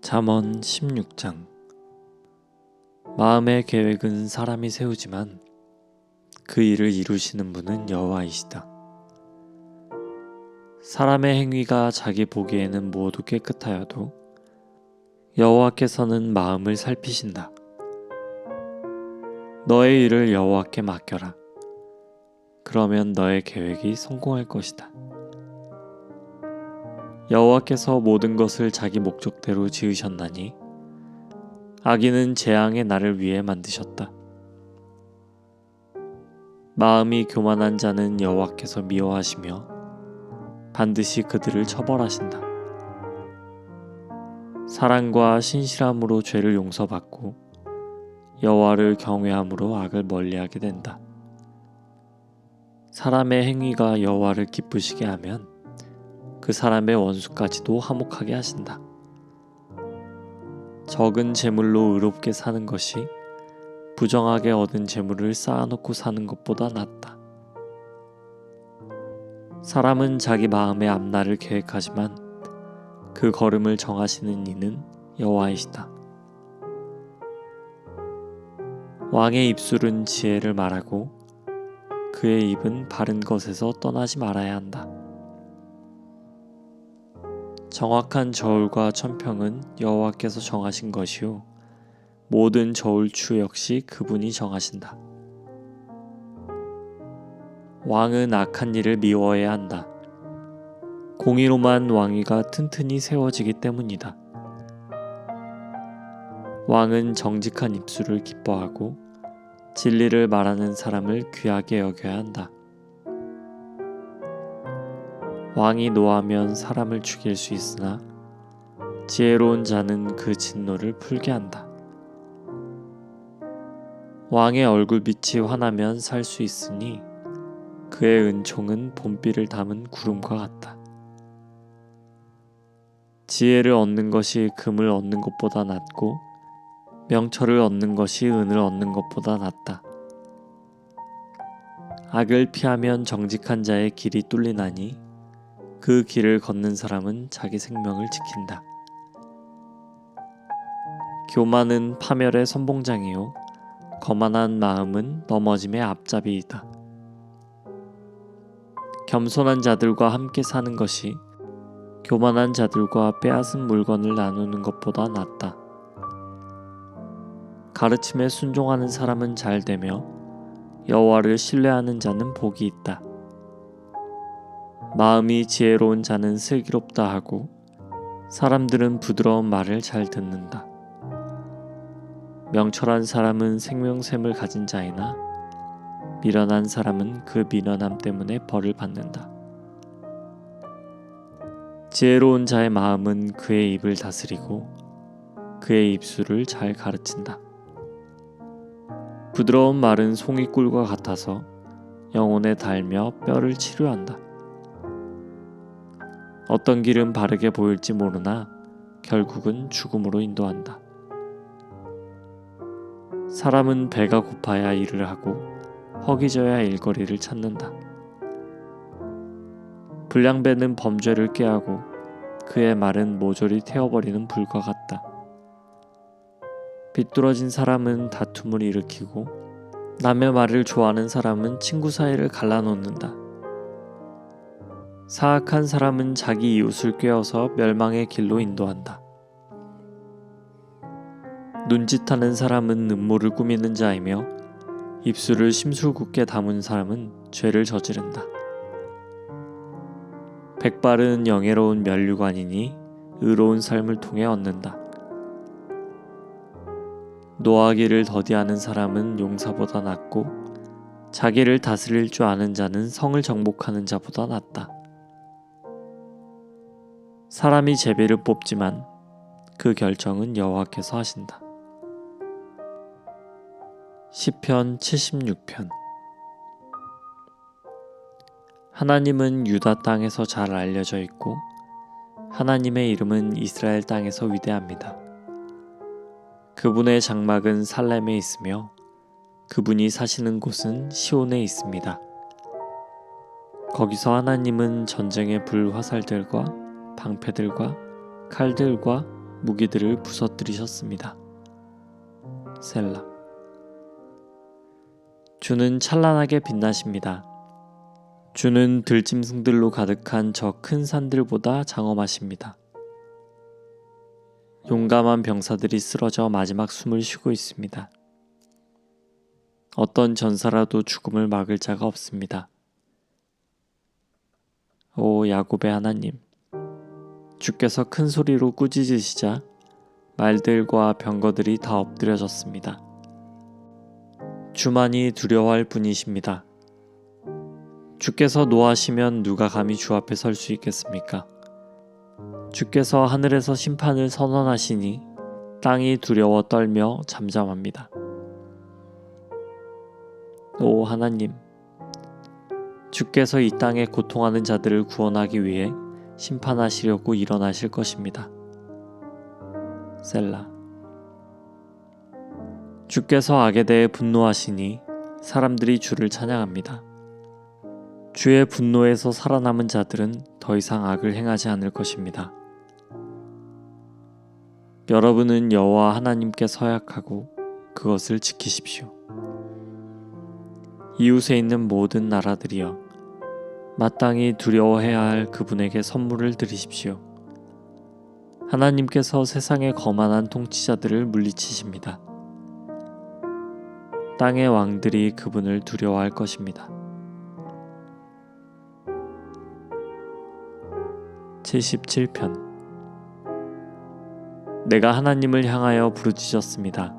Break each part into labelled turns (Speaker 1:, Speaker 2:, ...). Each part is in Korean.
Speaker 1: 잠언 16장. 마음의 계획은 사람이 세우지만 그 일을 이루시는 분은 여호와이시다. 사람의 행위가 자기 보기에는 모두 깨끗하여도 여호와께서는 마음을 살피신다. 너의 일을 여호와께 맡겨라. 그러면 너의 계획이 성공할 것이다. 여호와께서 모든 것을 자기 목적대로 지으셨나니 악인은 재앙의 날을 위해 만드셨다. 마음이 교만한 자는 여호와께서 미워하시며 반드시 그들을 처벌하신다. 사랑과 신실함으로 죄를 용서받고 여호와를 경외함으로 악을 멀리하게 된다. 사람의 행위가 여호와를 기쁘시게 하면 그 사람의 원수까지도 화목하게 하신다. 적은 재물로 의롭게 사는 것이 부정하게 얻은 재물을 쌓아놓고 사는 것보다 낫다. 사람은 자기 마음의 앞날을 계획하지만 그 걸음을 정하시는 이는 여호와이시다. 왕의 입술은 지혜를 말하고 그의 입은 바른 것에서 떠나지 말아야 한다. 정확한 저울과 천평은 여호와께서 정하신 것이요 모든 저울추 역시 그분이 정하신다. 왕은 악한 일을 미워해야 한다. 공의로만 왕위가 튼튼히 세워지기 때문이다. 왕은 정직한 입술을 기뻐하고 진리를 말하는 사람을 귀하게 여겨야 한다. 왕이 노하면 사람을 죽일 수 있으나 지혜로운 자는 그 진노를 풀게 한다. 왕의 얼굴빛이 환하면 살 수 있으니 그의 은총은 봄비를 담은 구름과 같다. 지혜를 얻는 것이 금을 얻는 것보다 낫고 명철을 얻는 것이 은을 얻는 것보다 낫다. 악을 피하면 정직한 자의 길이 뚫리나니 그 길을 걷는 사람은 자기 생명을 지킨다. 교만은 파멸의 선봉장이요 거만한 마음은 넘어짐의 앞잡이이다. 겸손한 자들과 함께 사는 것이 교만한 자들과 빼앗은 물건을 나누는 것보다 낫다. 가르침에 순종하는 사람은 잘 되며 여호와를 신뢰하는 자는 복이 있다. 마음이 지혜로운 자는 슬기롭다 하고 사람들은 부드러운 말을 잘 듣는다. 명철한 사람은 생명샘을 가진 자이나 미련한 사람은 그 미련함 때문에 벌을 받는다. 지혜로운 자의 마음은 그의 입을 다스리고 그의 입술을 잘 가르친다. 부드러운 말은 송이꿀과 같아서 영혼에 닳며 뼈를 치료한다. 어떤 길은 바르게 보일지 모르나 결국은 죽음으로 인도한다. 사람은 배가 고파야 일을 하고 허기져야 일거리를 찾는다. 불량배는 범죄를 꾀하고 그의 말은 모조리 태워버리는 불과 같다. 비뚤어진 사람은 다툼을 일으키고 남의 말을 좋아하는 사람은 친구 사이를 갈라놓는다. 사악한 사람은 자기 이웃을 꾀어서 멸망의 길로 인도한다. 눈짓하는 사람은 음모를 꾸미는 자이며 입술을 심술궂게 다문 사람은 죄를 저지른다. 백발은 영예로운 면류관이니 의로운 삶을 통해 얻는다. 노하기를 더디하는 사람은 용사보다 낫고 자기를 다스릴 줄 아는 자는 성을 정복하는 자보다 낫다. 사람이 제비를 뽑지만 그 결정은 여호와께서 하신다. 시편 76편. 하나님은 유다 땅에서 잘 알려져 있고 하나님의 이름은 이스라엘 땅에서 위대합니다. 그분의 장막은 살렘에 있으며 그분이 사시는 곳은 시온에 있습니다. 거기서 하나님은 전쟁의 불화살들과 방패들과 칼들과 무기들을 부서뜨리셨습니다. 셀라. 주는 찬란하게 빛나십니다. 주는 들짐승들로 가득한 저 큰 산들보다 장엄하십니다. 용감한 병사들이 쓰러져 마지막 숨을 쉬고 있습니다. 어떤 전사라도 죽음을 막을 자가 없습니다. 오 야곱의 하나님, 주께서 큰 소리로 꾸짖으시자 말들과 병거들이 다 엎드려졌습니다. 주만이 두려워할 분이십니다. 주께서 노하시면 누가 감히 주 앞에 설 수 있겠습니까? 주께서 하늘에서 심판을 선언하시니 땅이 두려워 떨며 잠잠합니다. 오 하나님, 주께서 이 땅에 고통하는 자들을 구원하기 위해 심판하시려고 일어나실 것입니다. 셀라. 주께서 악에 대해 분노하시니 사람들이 주를 찬양합니다. 주의 분노에서 살아남은 자들은 더 이상 악을 행하지 않을 것입니다. 여러분은 여호와 하나님께 서약하고 그것을 지키십시오. 이웃에 있는 모든 나라들이여, 마땅히 두려워해야 할 그분에게 선물을 드리십시오. 하나님께서 세상의 거만한 통치자들을 물리치십니다. 땅의 왕들이 그분을 두려워할 것입니다. 77편. 내가 하나님을 향하여 부르짖었습니다.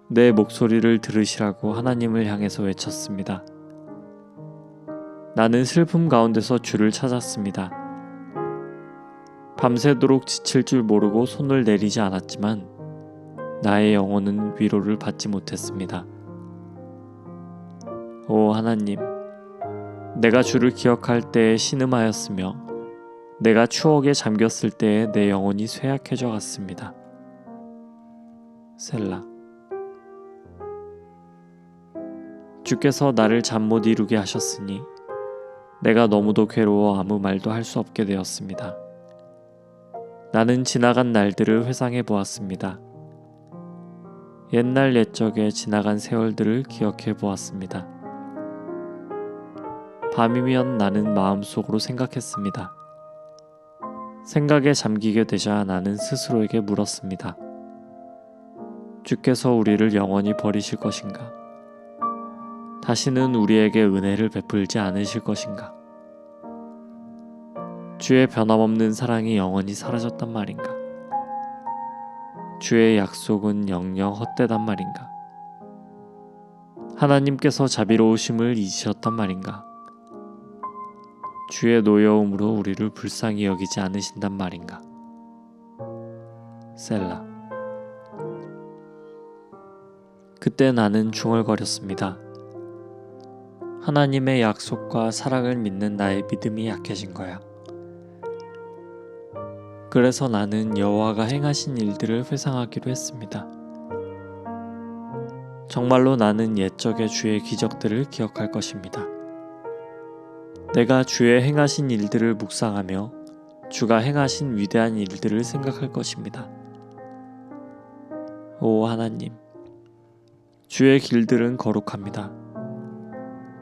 Speaker 1: 내 목소리를 들으시라고 하나님을 향해서 외쳤습니다. 나는 슬픔 가운데서 주를 찾았습니다. 밤새도록 지칠 줄 모르고 손을 내리지 않았지만 나의 영혼은 위로를 받지 못했습니다. 오 하나님, 내가 주를 기억할 때에 신음하였으며 내가 추억에 잠겼을 때에 내 영혼이 쇠약해져 갔습니다. 셀라. 주께서 나를 잠 못 이루게 하셨으니 내가 너무도 괴로워 아무 말도 할 수 없게 되었습니다. 나는 지나간 날들을 회상해 보았습니다. 옛날 옛적에 지나간 세월들을 기억해 보았습니다. 밤이면 나는 마음속으로 생각했습니다. 생각에 잠기게 되자 나는 스스로에게 물었습니다. 주께서 우리를 영원히 버리실 것인가? 다시는 우리에게 은혜를 베풀지 않으실 것인가? 주의 변함없는 사랑이 영원히 사라졌단 말인가? 주의 약속은 영영 헛되단 말인가? 하나님께서 자비로우심을 잊으셨단 말인가? 주의 노여움으로 우리를 불쌍히 여기지 않으신단 말인가? 셀라. 그때 나는 중얼거렸습니다. 하나님의 약속과 사랑을 믿는 나의 믿음이 약해진 거야. 그래서 나는 여호와가 행하신 일들을 회상하기로 했습니다. 정말로 나는 옛적의 주의 기적들을 기억할 것입니다. 내가 주의 행하신 일들을 묵상하며 주가 행하신 위대한 일들을 생각할 것입니다. 오 하나님, 주의 길들은 거룩합니다.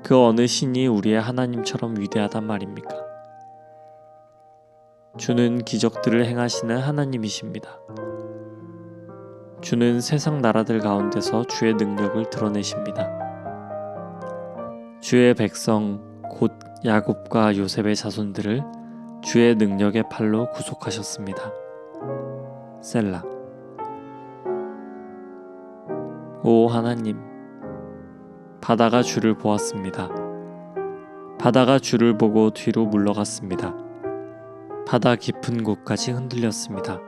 Speaker 1: 그 어느 신이 우리의 하나님처럼 위대하단 말입니까? 주는 기적들을 행하시는 하나님이십니다. 주는 세상 나라들 가운데서 주의 능력을 드러내십니다. 주의 백성 곧 야곱과 요셉의 자손들을 주의 능력의 팔로 구속하셨습니다. 셀라. 오 하나님, 바다가 주를 보았습니다. 바다가 주를 보고 뒤로 물러갔습니다. 바다 깊은 곳까지 흔들렸습니다.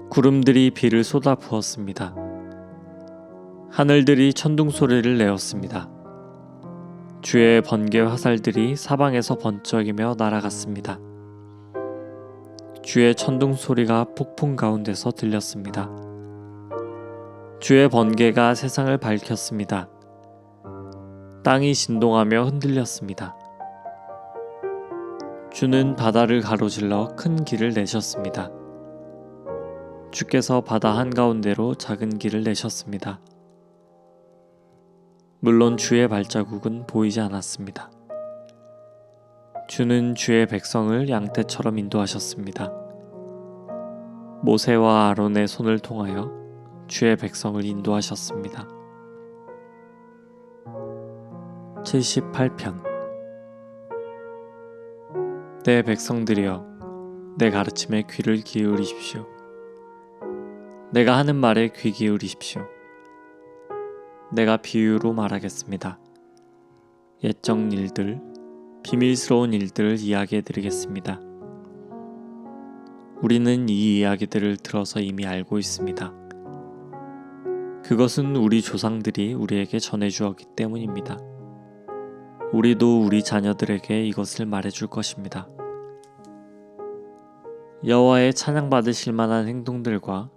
Speaker 1: 구름들이 비를 쏟아 부었습니다. 하늘들이 천둥 소리를 내었습니다. 주의 번개 화살들이 사방에서 번쩍이며 날아갔습니다. 주의 천둥 소리가 폭풍 가운데서 들렸습니다. 주의 번개가 세상을 밝혔습니다. 땅이 진동하며 흔들렸습니다. 주는 바다를 가로질러 큰 길을 내셨습니다. 주께서 바다 한가운데로 작은 길을 내셨습니다. 물론 주의 발자국은 보이지 않았습니다. 주는 주의 백성을 양떼처럼 인도하셨습니다. 모세와 아론의 손을 통하여 주의 백성을 인도하셨습니다. 78편. 내 백성들이여, 내 가르침에 귀를 기울이십시오. 내가 하는 말에 귀 기울이십시오. 내가 비유로 말하겠습니다. 옛적 일들, 비밀스러운 일들을 이야기해 드리겠습니다. 우리는 이 이야기들을 들어서 이미 알고 있습니다. 그것은 우리 조상들이 우리에게 전해주었기 때문입니다. 우리도 우리 자녀들에게 이것을 말해줄 것입니다. 여호와의 찬양받으실 만한 행동들과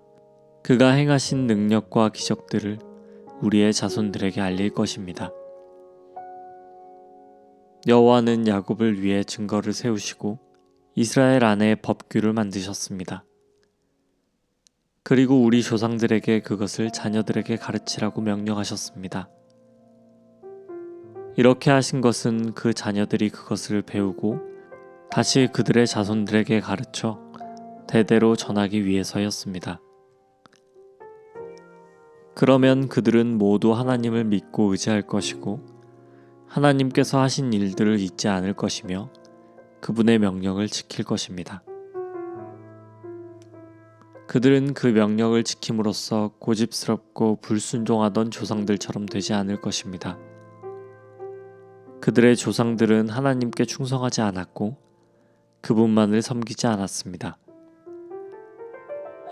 Speaker 1: 그가 행하신 능력과 기적들을 우리의 자손들에게 알릴 것입니다. 여호와는 야곱을 위해 증거를 세우시고 이스라엘 안에 법규를 만드셨습니다. 그리고 우리 조상들에게 그것을 자녀들에게 가르치라고 명령하셨습니다. 이렇게 하신 것은 그 자녀들이 그것을 배우고 다시 그들의 자손들에게 가르쳐 대대로 전하기 위해서였습니다. 그러면 그들은 모두 하나님을 믿고 의지할 것이고 하나님께서 하신 일들을 잊지 않을 것이며 그분의 명령을 지킬 것입니다. 그들은 그 명령을 지킴으로써 고집스럽고 불순종하던 조상들처럼 되지 않을 것입니다. 그들의 조상들은 하나님께 충성하지 않았고 그분만을 섬기지 않았습니다.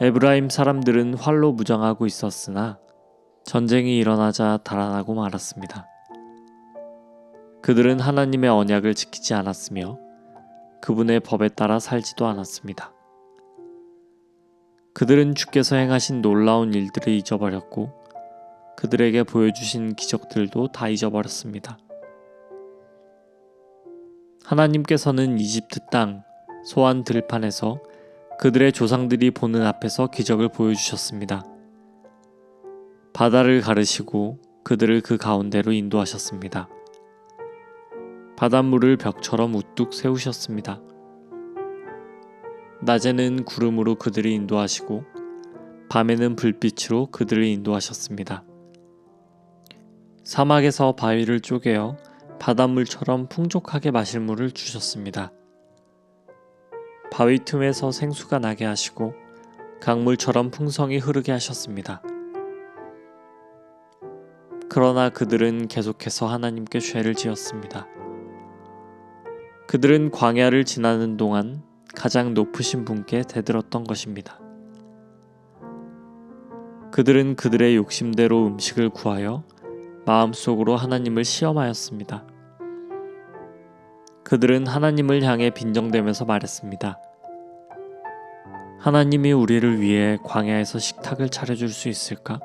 Speaker 1: 에브라임 사람들은 활로 무장하고 있었으나 전쟁이 일어나자 달아나고 말았습니다. 그들은 하나님의 언약을 지키지 않았으며 그분의 법에 따라 살지도 않았습니다. 그들은 주께서 행하신 놀라운 일들을 잊어버렸고 그들에게 보여주신 기적들도 다 잊어버렸습니다. 하나님께서는 이집트 땅 소안 들판에서 그들의 조상들이 보는 앞에서 기적을 보여주셨습니다. 바다를 가르시고 그들을 그 가운데로 인도하셨습니다. 바닷물을 벽처럼 우뚝 세우셨습니다. 낮에는 구름으로 그들을 인도하시고 밤에는 불빛으로 그들을 인도하셨습니다. 사막에서 바위를 쪼개어 바닷물처럼 풍족하게 마실 물을 주셨습니다. 바위 틈에서 생수가 나게 하시고 강물처럼 풍성히 흐르게 하셨습니다. 그러나 그들은 계속해서 하나님께 죄를 지었습니다. 그들은 광야를 지나는 동안 가장 높으신 분께 대들었던 것입니다. 그들은 그들의 욕심대로 음식을 구하여 마음속으로 하나님을 시험하였습니다. 그들은 하나님을 향해 빈정대면서 말했습니다. 하나님이 우리를 위해 광야에서 식탁을 차려줄 수 있을까?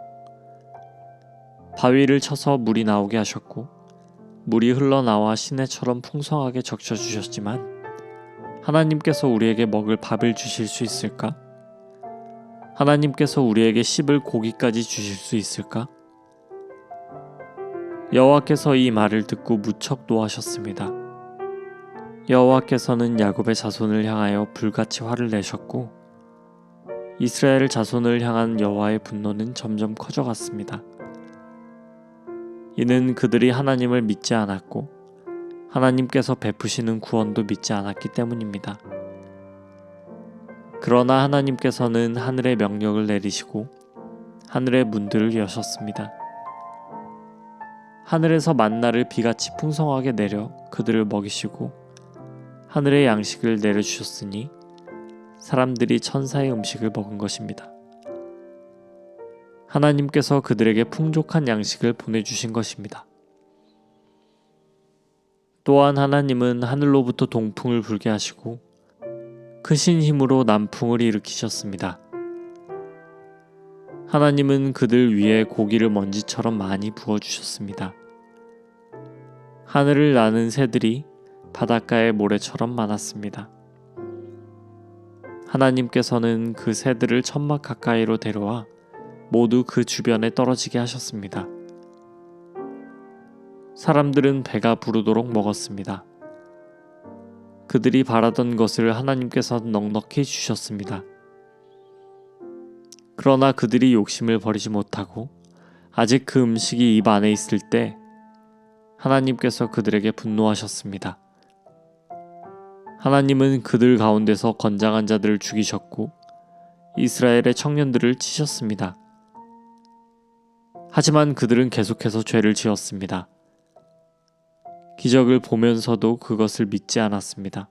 Speaker 1: 바위를 쳐서 물이 나오게 하셨고 물이 흘러나와 시내처럼 풍성하게 적셔주셨지만 하나님께서 우리에게 먹을 밥을 주실 수 있을까? 하나님께서 우리에게 씹을 고기까지 주실 수 있을까? 여호와께서 이 말을 듣고 무척 노하셨습니다. 여호와께서는 야곱의 자손을 향하여 불같이 화를 내셨고 이스라엘 자손을 향한 여호와의 분노는 점점 커져갔습니다. 이는 그들이 하나님을 믿지 않았고 하나님께서 베푸시는 구원도 믿지 않았기 때문입니다. 그러나 하나님께서는 하늘의 명령을 내리시고 하늘의 문들을 여셨습니다. 하늘에서 만나를 비같이 풍성하게 내려 그들을 먹이시고 하늘의 양식을 내려주셨으니 사람들이 천사의 음식을 먹은 것입니다. 하나님께서 그들에게 풍족한 양식을 보내주신 것입니다. 또한 하나님은 하늘로부터 동풍을 불게 하시고 크신 힘으로 남풍을 일으키셨습니다. 하나님은 그들 위에 고기를 먼지처럼 많이 부어주셨습니다. 하늘을 나는 새들이 바닷가의 모래처럼 많았습니다. 하나님께서는 그 새들을 천막 가까이로 데려와 모두 그 주변에 떨어지게 하셨습니다. 사람들은 배가 부르도록 먹었습니다. 그들이 바라던 것을 하나님께서 넉넉히 주셨습니다. 그러나 그들이 욕심을 버리지 못하고 아직 그 음식이 입 안에 있을 때 하나님께서 그들에게 분노하셨습니다. 하나님은 그들 가운데서 건장한 자들을 죽이셨고 이스라엘의 청년들을 치셨습니다. 하지만 그들은 계속해서 죄를 지었습니다. 기적을 보면서도 그것을 믿지 않았습니다.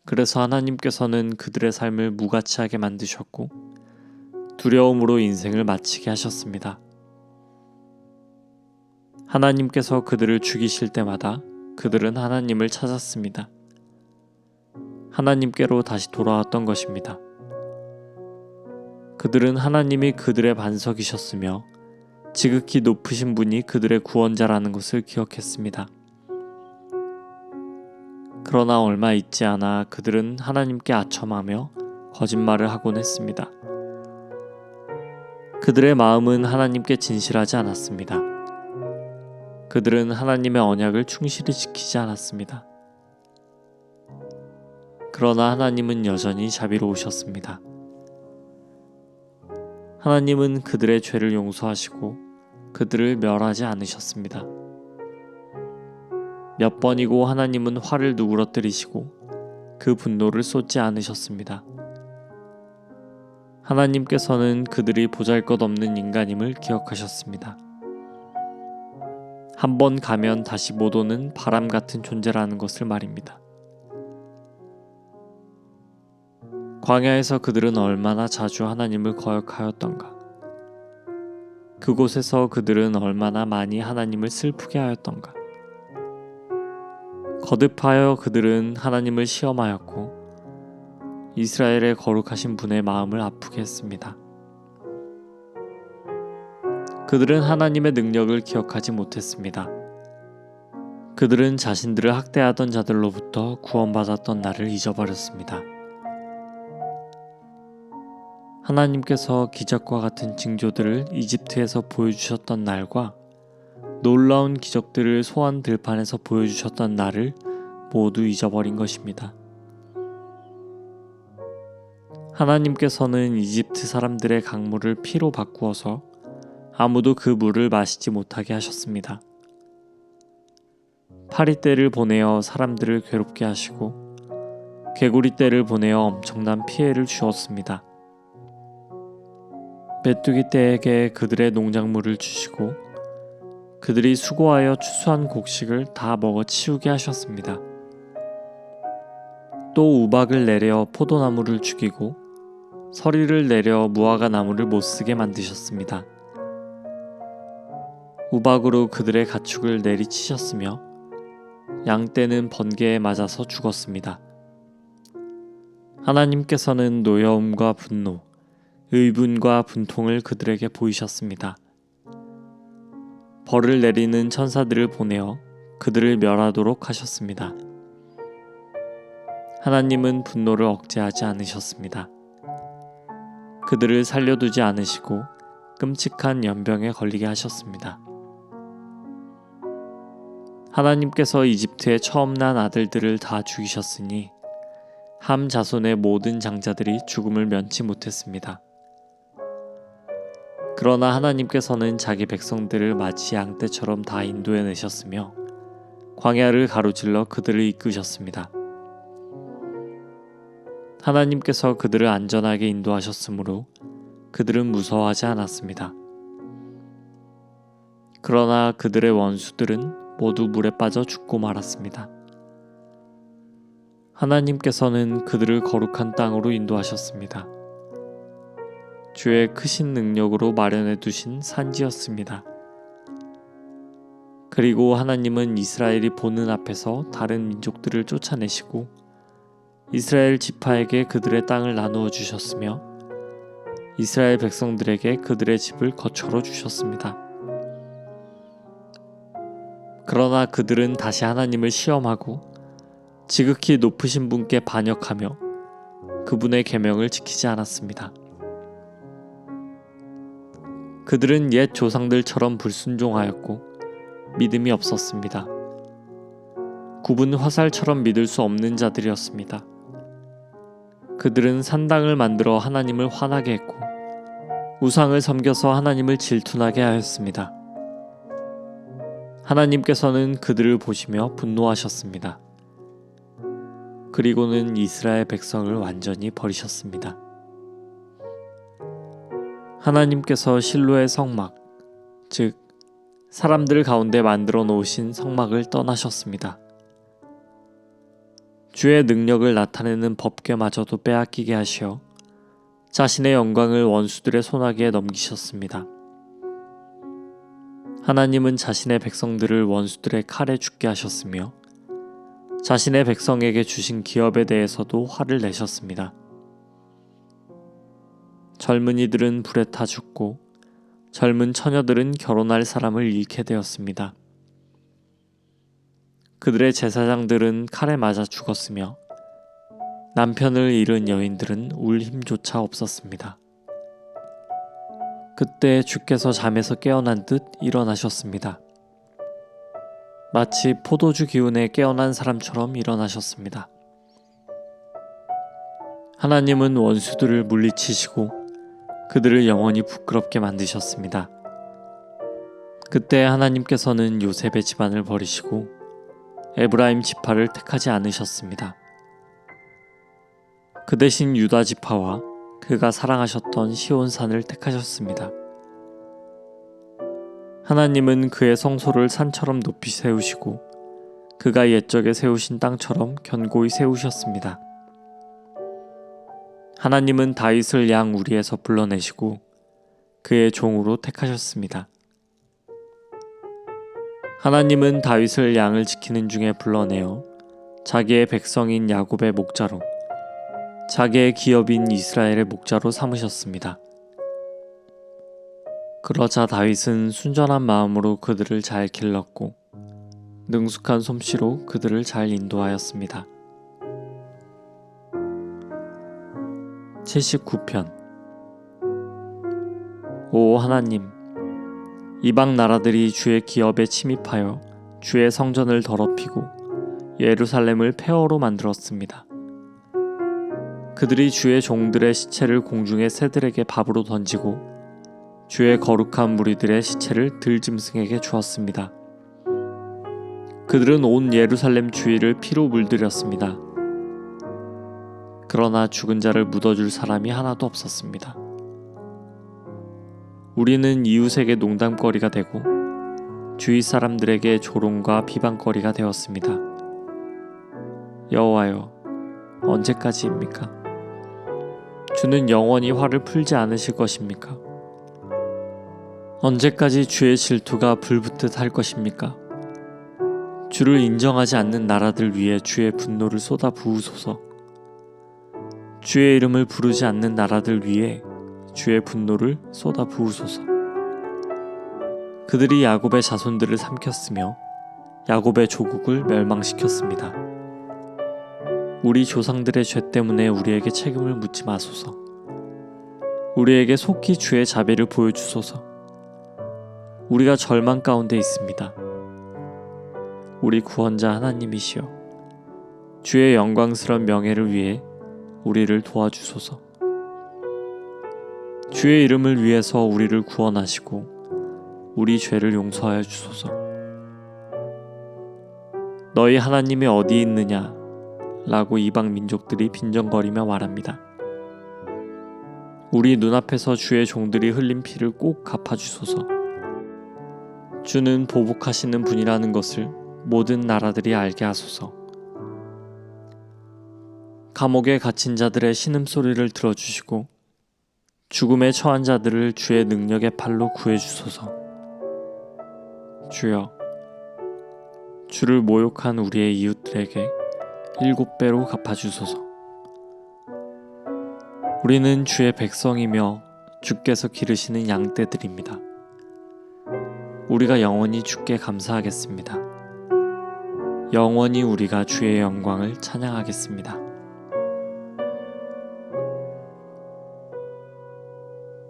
Speaker 1: 그래서 하나님께서는 그들의 삶을 무가치하게 만드셨고 두려움으로 인생을 마치게 하셨습니다. 하나님께서 그들을 죽이실 때마다 그들은 하나님을 찾았습니다. 하나님께로 다시 돌아왔던 것입니다. 그들은 하나님이 그들의 반석이셨으며 지극히 높으신 분이 그들의 구원자라는 것을 기억했습니다. 그러나 얼마 있지 않아 그들은 하나님께 아첨하며 거짓말을 하곤 했습니다. 그들의 마음은 하나님께 진실하지 않았습니다. 그들은 하나님의 언약을 충실히 지키지 않았습니다. 그러나 하나님은 여전히 자비로우셨습니다. 하나님은 그들의 죄를 용서하시고 그들을 멸하지 않으셨습니다. 몇 번이고 하나님은 화를 누그러뜨리시고 그 분노를 쏟지 않으셨습니다. 하나님께서는 그들이 보잘것없는 인간임을 기억하셨습니다. 한번 가면 다시 못 오는 바람 같은 존재라는 것을 말입니다. 광야에서 그들은 얼마나 자주 하나님을 거역하였던가. 그곳에서 그들은 얼마나 많이 하나님을 슬프게 하였던가. 거듭하여 그들은 하나님을 시험하였고 이스라엘의 거룩하신 분의 마음을 아프게 했습니다. 그들은 하나님의 능력을 기억하지 못했습니다. 그들은 자신들을 학대하던 자들로부터 구원받았던 날을 잊어버렸습니다. 하나님께서 기적과 같은 징조들을 이집트에서 보여주셨던 날과 놀라운 기적들을 소환 들판에서 보여주셨던 날을 모두 잊어버린 것입니다. 하나님께서는 이집트 사람들의 강물을 피로 바꾸어서 아무도 그 물을 마시지 못하게 하셨습니다. 파리떼를 보내어 사람들을 괴롭게 하시고 개구리떼를 보내어 엄청난 피해를 주었습니다. 메뚜기떼에게 그들의 농작물을 주시고 그들이 수고하여 추수한 곡식을 다 먹어치우게 하셨습니다. 또 우박을 내려 포도나무를 죽이고 서리를 내려 무화과 나무를 못쓰게 만드셨습니다. 우박으로 그들의 가축을 내리치셨으며 양떼는 번개에 맞아서 죽었습니다. 하나님께서는 노여움과 분노, 의분과 분통을 그들에게 보이셨습니다. 벌을 내리는 천사들을 보내어 그들을 멸하도록 하셨습니다. 하나님은 분노를 억제하지 않으셨습니다. 그들을 살려두지 않으시고 끔찍한 연병에 걸리게 하셨습니다. 하나님께서 이집트에 처음 난 아들들을 다 죽이셨으니 함 자손의 모든 장자들이 죽음을 면치 못했습니다. 그러나 하나님께서는 자기 백성들을 마치 양떼처럼 다 인도해내셨으며 광야를 가로질러 그들을 이끄셨습니다. 하나님께서 그들을 안전하게 인도하셨으므로 그들은 무서워하지 않았습니다. 그러나 그들의 원수들은 모두 물에 빠져 죽고 말았습니다. 하나님께서는 그들을 거룩한 땅으로 인도하셨습니다. 주의 크신 능력으로 마련해 두신 산지였습니다. 그리고 하나님은 이스라엘이 보는 앞에서 다른 민족들을 쫓아내시고 이스라엘 지파에게 그들의 땅을 나누어 주셨으며 이스라엘 백성들에게 그들의 집을 거처로 주셨습니다. 그러나 그들은 다시 하나님을 시험하고 지극히 높으신 분께 반역하며 그분의 계명을 지키지 않았습니다. 그들은 옛 조상들처럼 불순종하였고 믿음이 없었습니다. 굽은 화살처럼 믿을 수 없는 자들이었습니다. 그들은 산당을 만들어 하나님을 화나게 했고 우상을 섬겨서 하나님을 질투나게 하였습니다. 하나님께서는 그들을 보시며 분노하셨습니다. 그리고는 이스라엘 백성을 완전히 버리셨습니다. 하나님께서 실로의 성막, 즉 사람들 가운데 만들어 놓으신 성막을 떠나셨습니다. 주의 능력을 나타내는 법궤마저도 빼앗기게 하시어 자신의 영광을 원수들의 손아귀에 넘기셨습니다. 하나님은 자신의 백성들을 원수들의 칼에 죽게 하셨으며 자신의 백성에게 주신 기업에 대해서도 화를 내셨습니다. 젊은이들은 불에 타 죽고 젊은 처녀들은 결혼할 사람을 잃게 되었습니다. 그들의 제사장들은 칼에 맞아 죽었으며 남편을 잃은 여인들은 울 힘조차 없었습니다. 그때 주께서 잠에서 깨어난 듯 일어나셨습니다. 마치 포도주 기운에 깨어난 사람처럼 일어나셨습니다. 하나님은 원수들을 물리치시고 그들을 영원히 부끄럽게 만드셨습니다. 그때 하나님께서는 요셉의 집안을 버리시고 에브라임 지파를 택하지 않으셨습니다. 그 대신 유다 지파와 그가 사랑하셨던 시온산을 택하셨습니다. 하나님은 그의 성소를 산처럼 높이 세우시고 그가 옛적에 세우신 땅처럼 견고히 세우셨습니다. 하나님은 다윗을 양 우리에서 불러내시고 그의 종으로 택하셨습니다. 하나님은 다윗을 양을 지키는 중에 불러내어 자기의 백성인 야곱의 목자로 자기의 기업인 이스라엘의 목자로 삼으셨습니다. 그러자 다윗은 순전한 마음으로 그들을 잘 길렀고 능숙한 솜씨로 그들을 잘 인도하였습니다. 79편. 오 하나님, 이방 나라들이 주의 기업에 침입하여 주의 성전을 더럽히고 예루살렘을 폐허로 만들었습니다. 그들이 주의 종들의 시체를 공중의 새들에게 밥으로 던지고 주의 거룩한 무리들의 시체를 들짐승에게 주었습니다. 그들은 온 예루살렘 주위를 피로 물들였습니다. 그러나 죽은 자를 묻어줄 사람이 하나도 없었습니다. 우리는 이웃에게 농담거리가 되고 주위 사람들에게 조롱과 비방거리가 되었습니다. 여호와여, 언제까지입니까? 주는 영원히 화를 풀지 않으실 것입니까? 언제까지 주의 질투가 불붙듯 할 것입니까? 주를 인정하지 않는 나라들 위에 주의 분노를 쏟아 부으소서. 주의 이름을 부르지 않는 나라들 위에 주의 분노를 쏟아 부으소서. 그들이 야곱의 자손들을 삼켰으며 야곱의 조국을 멸망시켰습니다. 우리 조상들의 죄 때문에 우리에게 책임을 묻지 마소서. 우리에게 속히 주의 자비를 보여주소서. 우리가 절망 가운데 있습니다. 우리 구원자 하나님이시여, 주의 영광스러운 명예를 위해 우리를 도와주소서. 주의 이름을 위해서 우리를 구원하시고 우리 죄를 용서하여 주소서. 너희 하나님이 어디 있느냐? 라고 이방 민족들이 빈정거리며 말합니다. 우리 눈앞에서 주의 종들이 흘린 피를 꼭 갚아주소서. 주는 보복하시는 분이라는 것을 모든 나라들이 알게 하소서. 감옥에 갇힌 자들의 신음소리를 들어주시고 죽음에 처한 자들을 주의 능력의 팔로 구해주소서. 주여, 주를 모욕한 우리의 이웃들에게 7배로 갚아주소서. 우리는 주의 백성이며 주께서 기르시는 양떼들입니다. 우리가 영원히 주께 감사하겠습니다. 영원히 우리가 주의 영광을 찬양하겠습니다.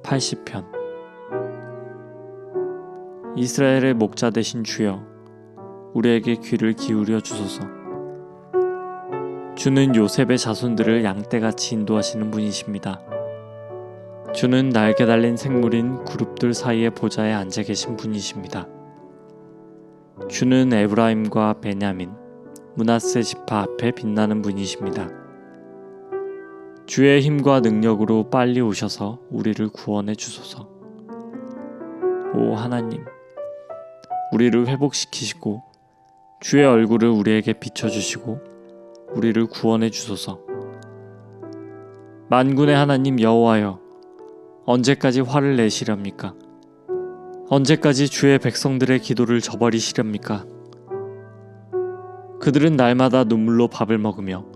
Speaker 1: 80편. 이스라엘의 목자 되신 주여, 우리에게 귀를 기울여 주소서. 주는 요셉의 자손들을 양떼같이 인도하시는 분이십니다. 주는 날개 달린 생물인 그룹들 사이의 보좌에 앉아 계신 분이십니다. 주는 에브라임과 베냐민, 므낫세 지파 앞에 빛나는 분이십니다. 주의 힘과 능력으로 빨리 오셔서 우리를 구원해 주소서. 오 하나님, 우리를 회복시키시고 주의 얼굴을 우리에게 비춰주시고 우리를 구원해 주소서. 만군의 하나님 여호와여, 언제까지 화를 내시렵니까? 언제까지 주의 백성들의 기도를 저버리시렵니까? 그들은 날마다 눈물로 밥을 먹으며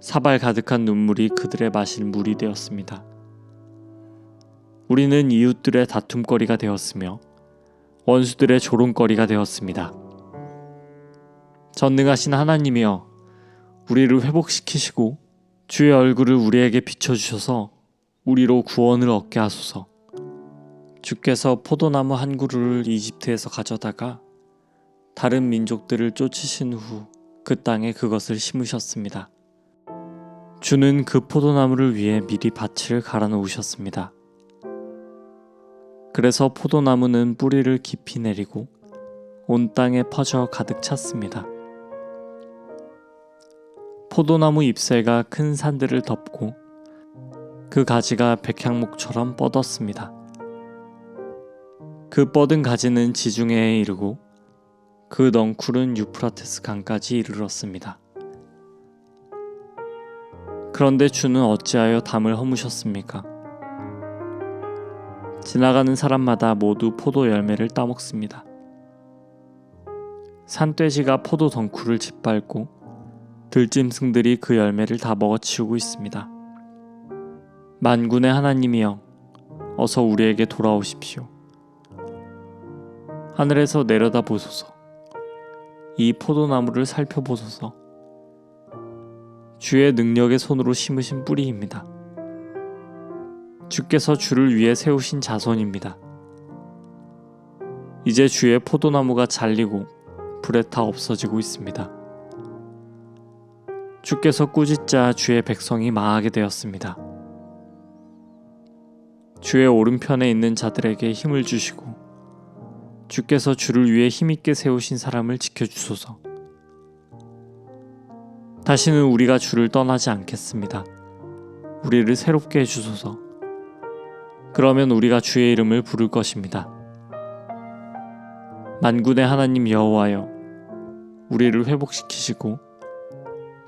Speaker 1: 사발 가득한 눈물이 그들의 마실 물이 되었습니다. 우리는 이웃들의 다툼거리가 되었으며 원수들의 조롱거리가 되었습니다. 전능하신 하나님이여, 우리를 회복시키시고 주의 얼굴을 우리에게 비춰주셔서 우리로 구원을 얻게 하소서. 주께서 포도나무 한 그루를 이집트에서 가져다가 다른 민족들을 쫓으신 후 그 땅에 그것을 심으셨습니다. 주는 그 포도나무를 위해 미리 밭을 갈아 놓으셨습니다. 그래서 포도나무는 뿌리를 깊이 내리고 온 땅에 퍼져 가득 찼습니다. 포도나무 잎새가 큰 산들을 덮고 그 가지가 백향목처럼 뻗었습니다. 그 뻗은 가지는 지중해에 이르고 그 넝쿨은 유프라테스 강까지 이르렀습니다. 그런데 주는 어찌하여 담을 허무셨습니까? 지나가는 사람마다 모두 포도 열매를 따먹습니다. 산돼지가 포도 덩쿨을 짓밟고 들짐승들이 그 열매를 다 먹어치우고 있습니다. 만군의 하나님이여, 어서 우리에게 돌아오십시오. 하늘에서 내려다 보소서. 이 포도나무를 살펴보소서. 주의 능력의 손으로 심으신 뿌리입니다. 주께서 주를 위해 세우신 자손입니다. 이제 주의 포도나무가 잘리고 불에 타 없어지고 있습니다. 주께서 꾸짖자 주의 백성이 망하게 되었습니다. 주의 오른편에 있는 자들에게 힘을 주시고 주께서 주를 위해 힘있게 세우신 사람을 지켜주소서. 다시는 우리가 주를 떠나지 않겠습니다. 우리를 새롭게 해주소서. 그러면 우리가 주의 이름을 부를 것입니다. 만군의 하나님 여호와여, 우리를 회복시키시고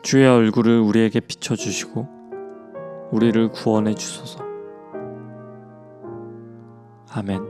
Speaker 1: 주의 얼굴을 우리에게 비춰주시고 우리를 구원해 주소서. 아멘.